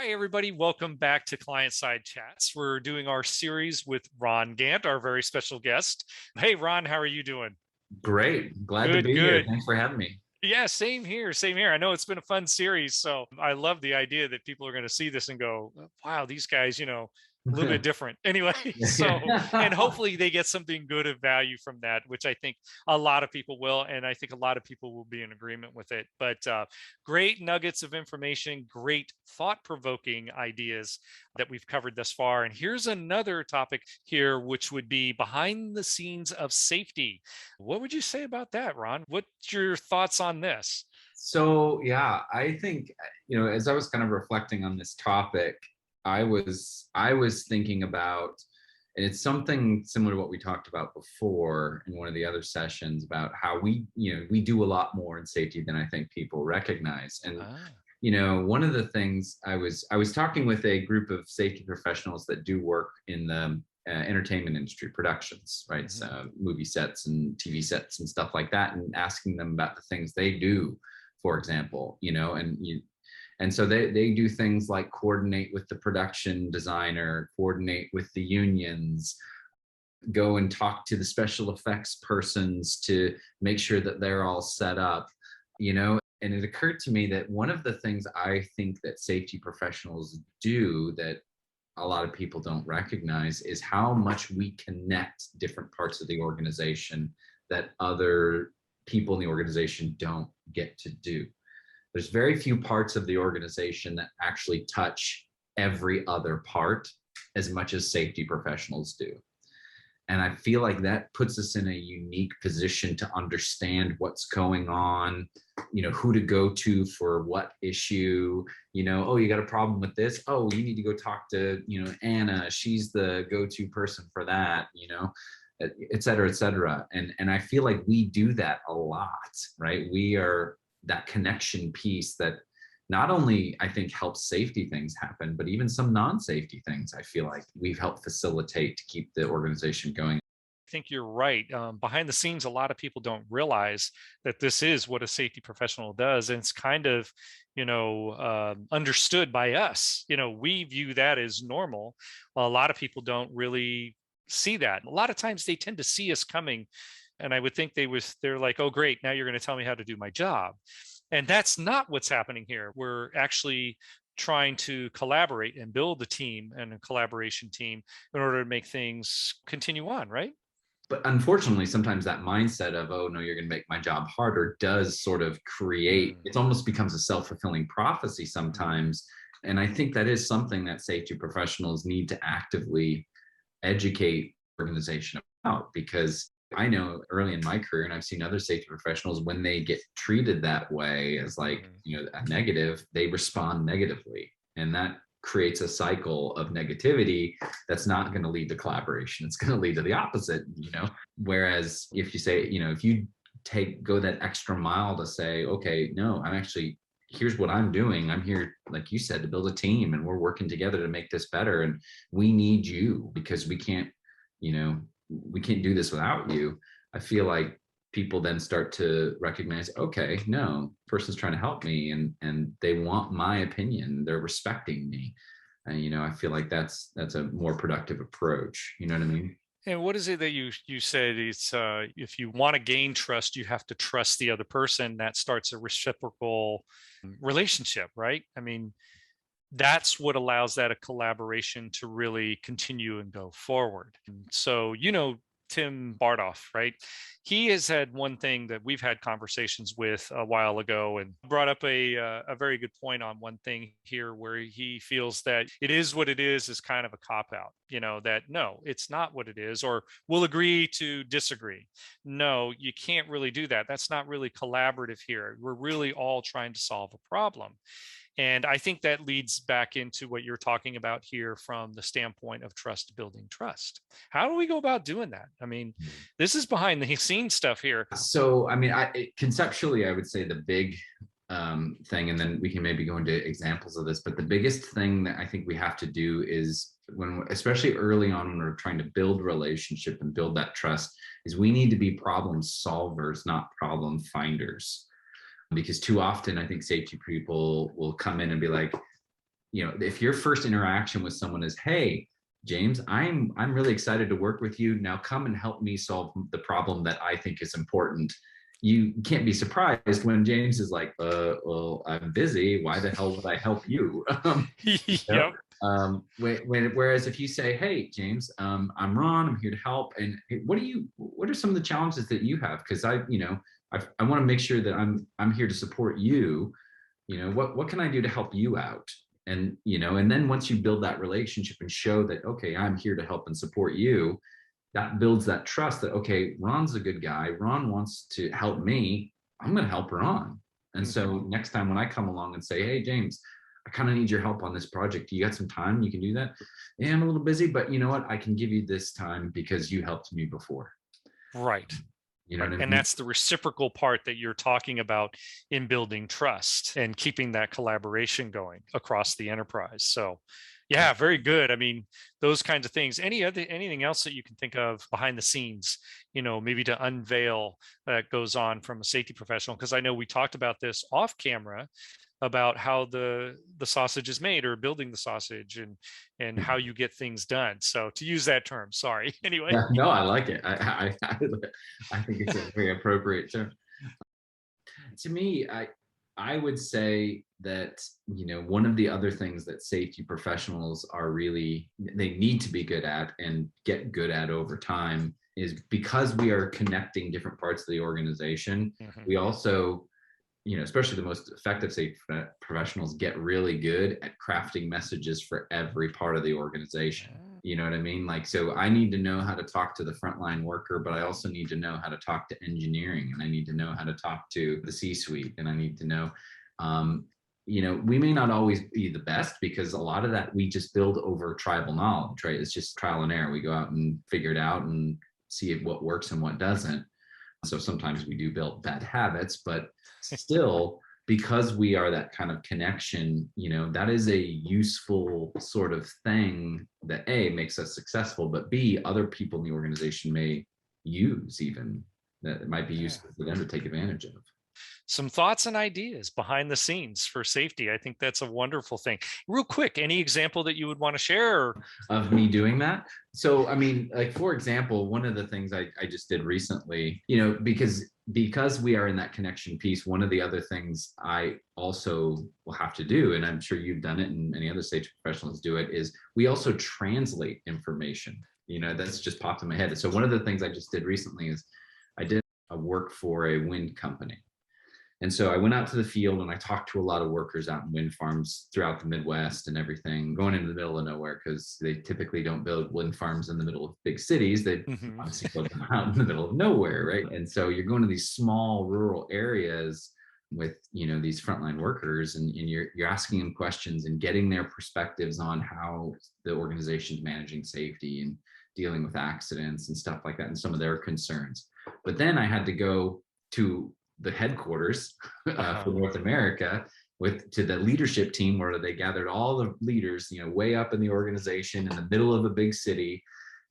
Hi, everybody. Welcome back to Client Side Chats. We're doing our series with Ron Gantt, our very special guest. Hey, Ron, how are you doing? Great. Glad to Good, be here. good. Thanks for having me. Yeah, same here. Same here. I know it's been a fun series. So I love the idea that people are going to see this and go, wow, these guys, a little bit different. Anyway, so, and Yeah. hopefully they get something good of value from that, which I think a lot of people will. And I think a lot of people will be in agreement with it. But great nuggets of information, great thought provoking ideas that we've covered thus far. And here's another topic here, which would be behind the scenes of safety. What would you say about that, Ron? What's your thoughts on this? I think, as I was kind of reflecting on this topic, I was thinking about, and it's something similar to what we talked about before in one of the other sessions about how we do a lot more in safety than I think people recognize. And Ah, one of the things I was talking with a group of safety professionals that do work in the entertainment industry, productions, right? mhm. So movie sets and TV sets and stuff like that, and asking them about the things they do, for example, and so they do things like coordinate with the production designer, coordinate with the unions, go and talk to the special effects persons to make sure that they're all set up, and it occurred to me that one of the things I think that safety professionals do that a lot of people don't recognize is how much we connect different parts of the organization that other people in the organization don't get to do. There's very few parts of the organization that actually touch every other part as much as safety professionals do. And I feel like that puts us in a unique position to understand what's going on, who to go to for what issue, oh, you got a problem with this. Oh, you need to go talk to, Anna. She's the go-to person for that, et cetera, et cetera. And I feel like we do that a lot, right? We are that connection piece that not only I think helps safety things happen, but even some non-safety things I feel like we've helped facilitate to keep the organization going. I think you're right. Behind the scenes, a lot of people don't realize that this is what a safety professional does, and it's kind of, understood by us. We view that as normal. Well, a lot of people don't really see that. A lot of times, they tend to see us coming, and I would think they're like, "Oh, great! Now you're going to tell me how to do my job." And that's not what's happening here. We're actually trying to collaborate and build a team and a collaboration team in order to make things continue on, right? But unfortunately, sometimes that mindset of, oh, no, you're going to make my job harder does sort of create, Mm, it almost becomes a self fulfilling prophecy mm, sometimes. And I think that is something that safety professionals need to actively educate organization about, because I know early in my career, and I've seen other safety professionals, when they get treated that way as like, mhm. a negative, they respond negatively. And that creates a cycle of negativity that's not going to lead to collaboration. It's going to lead to the opposite. Whereas if you say, if you go that extra mile to say, okay, no, I'm actually, here's what I'm doing. I'm here, like you said, to build a team, and we're working together to make this better. And we need you because we can't do this without you. I feel like people then start to recognize, okay, no, person's trying to help me, and they want my opinion. They're respecting me. And I feel like that's a more productive approach. You know what I mean? And what is it that you said? It's if you want to gain trust, you have to trust the other person. That starts a reciprocal relationship, right? I mean, that's what allows that a collaboration to really continue and go forward. And so, Tim Bardoff, right? He has had one thing that we've had conversations with a while ago, and brought up a very good point on one thing here, where he feels that it is what it is kind of a cop out. That no, it's not what it is, or we'll agree to disagree. No, you can't really do that. That's not really collaborative here. We're really all trying to solve a problem. And I think that leads back into what you're talking about here from the standpoint of trust building trust. How do we go about doing that? I mean, this is behind the scenes stuff here. So, I mean, conceptually, I would say the big thing, and then we can maybe go into examples of this. But the biggest thing that I think we have to do is especially early on when we're trying to build relationship and build that trust, is we need to be problem solvers, not problem finders. Because too often, I think safety people will come in and be like, if your first interaction with someone is, hey, James, I'm really excited to work with you. Now come and help me solve the problem that I think is important. You can't be surprised when James is like, well, I'm busy. Why the hell would I help you? You know? Yep. Whereas if you say, hey, James, I'm Ron, I'm here to help. And hey, what are some of the challenges that you have? Because I want to make sure that I'm here to support you. What can I do to help you out? And then once you build that relationship and show that, okay, I'm here to help and support you, that builds that trust that, okay, Ron's a good guy. Ron wants to help me. I'm going to help Ron. And so Mhm. next time when I come along and say, hey, James, I kind of need your help on this project. You got some time? You can do that? Yeah, I'm a little busy, but you know what? I can give you this time because you helped me before. Right. You know Right. what I And mean? that's the reciprocal part that you're talking about in building trust and keeping that collaboration going across the enterprise. So, yeah, very good. I mean, those kinds of things. Anything else that you can think of behind the scenes, maybe to unveil that goes on from a safety professional? Because I know we talked about this off camera about how the sausage is made, or building the sausage, and how you get things done. So to use that term, sorry. Anyway. Yeah, no, I like it. I think it's a very appropriate term. To me, I would say that one of the other things that safety professionals are really they need to be good at and get good at over time is because we are connecting different parts of the organization. Mhm. We also, especially the most effective safety professionals, get really good at crafting messages for every part of the organization. Ah, You know what I mean? Like, so I need to know how to talk to the frontline worker, but I also need to know how to talk to engineering, and I need to know how to talk to the C-suite, and I need to know, um, we may not always be the best because a lot of that we just build over tribal knowledge, right? It's just trial and error. We go out and figure it out and see what works and what doesn't. So sometimes we do build bad habits, but still, because we are that kind of connection, that is a useful sort of thing that A, makes us successful, but B, other people in the organization may use even that it might be yeah. useful for them to take advantage of. Some thoughts and ideas behind the scenes for safety. I think that's a wonderful thing. Real quick, any example that you would want to share? Of me doing that. So, I mean, like for example, one of the things I just did recently, because we are in that connection piece, one of the other things I also will have to do, and I'm sure you've done it and many other safety professionals do it, is we also translate information. That's just popped in my head. So one of the things I just did recently is I did a work for a wind company. And so I went out to the field and I talked to a lot of workers out in wind farms throughout the Midwest and everything, going into the middle of nowhere because they typically don't build wind farms in the middle of big cities. They Mhm. obviously build them out in the middle of nowhere, right? And so you're going to these small rural areas with these frontline workers, and you're asking them questions and getting their perspectives on how the organization's managing safety and dealing with accidents and stuff like that, and some of their concerns. But then I had to go to the headquarters for Uh-huh. North America to the leadership team where they gathered all the leaders, way up in the organization in the middle of a big city,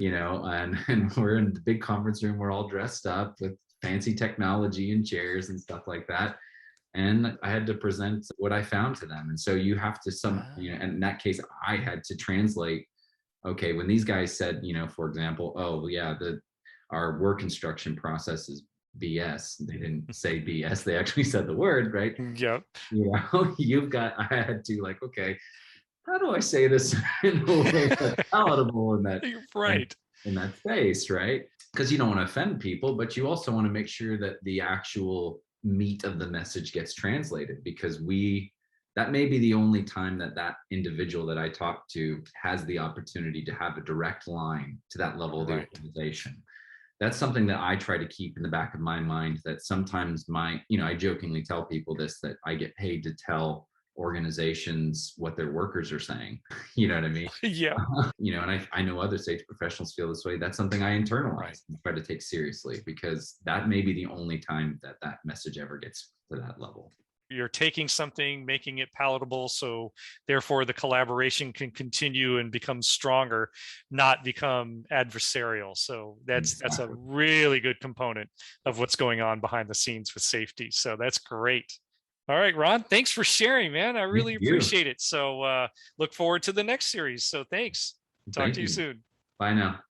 and we're in the big conference room. We're all dressed up with fancy technology and chairs and stuff like that. And I had to present what I found to them. And so you have to and in that case, I had to translate, okay, when these guys said, for example, oh yeah, our work instruction process is BS. They didn't say BS. They actually said the word, right? Yep. I had to like, okay, how do I say this in a way that's palatable You're and right. in that space, right? Because you don't want to offend people, but you also want to make sure that the actual meat of the message gets translated because that may be the only time that individual that I talk to has the opportunity to have a direct line to that level of the Right. organization. That's something that I try to keep in the back of my mind, that sometimes I jokingly tell people this, that I get paid to tell organizations what their workers are saying. You know what I mean? Yep. And I know other safety professionals feel this way. That's something I Right. internalize and try to take seriously because that may be the only time that message ever gets to that level. You're taking something, making it palatable, so therefore the collaboration can continue and become stronger, not become adversarial. So that's a Exactly. really good component of what's going on behind the scenes with safety. So that's great. All right, Ron, thanks for sharing, man. I Thank really you. appreciate it. So look forward to the next series. So thanks. Talk Thank to you you. soon. Bye now.